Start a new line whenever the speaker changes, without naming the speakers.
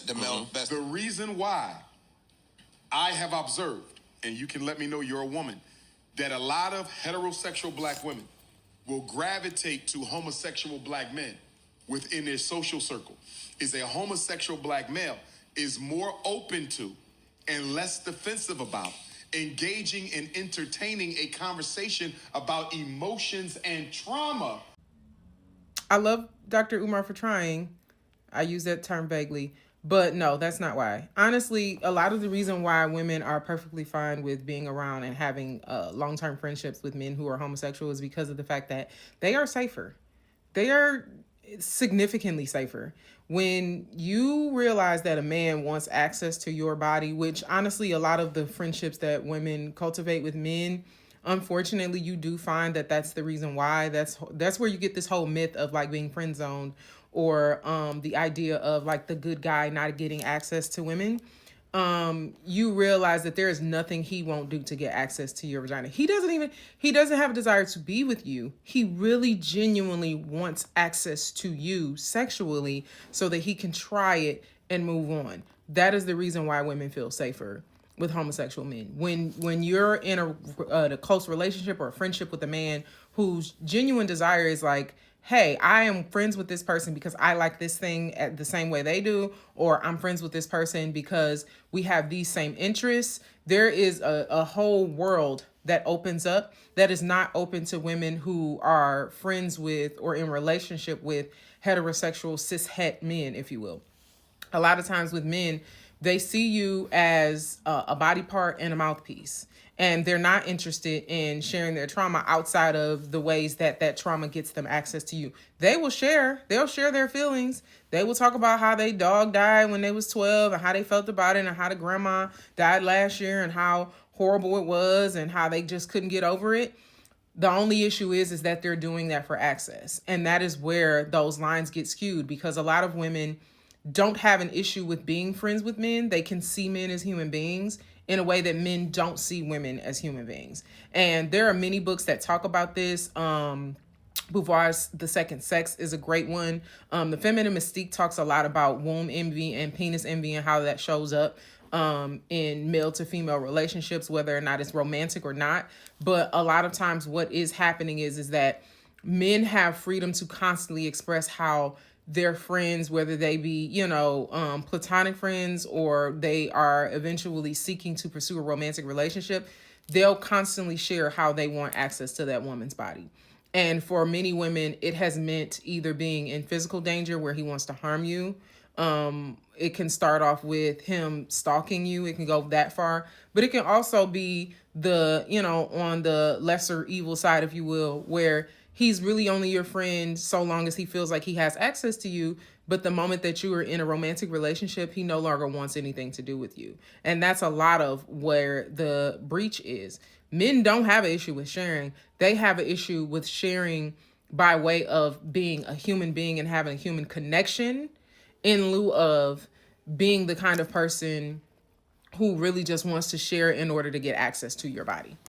The male best. The reason why I have observed, and you can let me know you're a woman, that a lot of heterosexual black women will gravitate to homosexual black men within their social circle is a homosexual black male is more open to and less defensive about engaging and entertaining a conversation about emotions and trauma.
I love Dr. Umar for trying. I use that term vaguely, but no, that's not why. Honestly, a lot of the reason why women are perfectly fine with being around and having long-term friendships with men who are homosexual is because of the fact that they are safer. They are significantly safer. When you realize that a man wants access to your body, which honestly, a lot of the friendships that women cultivate with men, unfortunately, you do find that that's the reason why. That's where you get this whole myth of like being friend zoned, or the idea of like the good guy not getting access to women. You realize that there is nothing he won't do to get access to your vagina. He doesn't have a desire to be with you. He really genuinely wants access to you sexually so that he can try it and move on. That is the reason why women feel safer with homosexual men. When you're in a close relationship or a friendship with a man whose genuine desire is like, hey, I am friends with this person because I like this thing at the same way they do, or I'm friends with this person because we have these same interests. There is a whole world that opens up that is not open to women who are friends with or in relationship with heterosexual cis het men, if you will. A lot of times with men, they see you as a body part and a mouthpiece, and they're not interested in sharing their trauma outside of the ways that that trauma gets them access to you. They'll share their feelings. They will talk about how they dog died when they was 12 and how they felt about it and how the grandma died last year and how horrible it was and how they just couldn't get over it. The only issue is that they're doing that for access, and that is where those lines get skewed, because a lot of women don't have an issue with being friends with men. They can see men as human beings in a way that men don't see women as human beings. And there are many books that talk about this. Beauvoir's The Second Sex is a great one. The Feminine Mystique talks a lot about womb envy and penis envy and how that shows up in male to female relationships, whether or not it's romantic or not. But a lot of times what is happening is that men have freedom to constantly express how their friends, whether they be, platonic friends or they are eventually seeking to pursue a romantic relationship, they'll constantly share how they want access to that woman's body. And for many women, it has meant either being in physical danger where he wants to harm you. It can start off with him stalking you. It can go that far, but it can also be on the lesser evil side, if you will, where he's really only your friend so long as he feels like he has access to you. But the moment that you are in a romantic relationship, he no longer wants anything to do with you. And that's a lot of where the breach is. Men don't have an issue with sharing. They have an issue with sharing by way of being a human being and having a human connection, in lieu of being the kind of person who really just wants to share in order to get access to your body.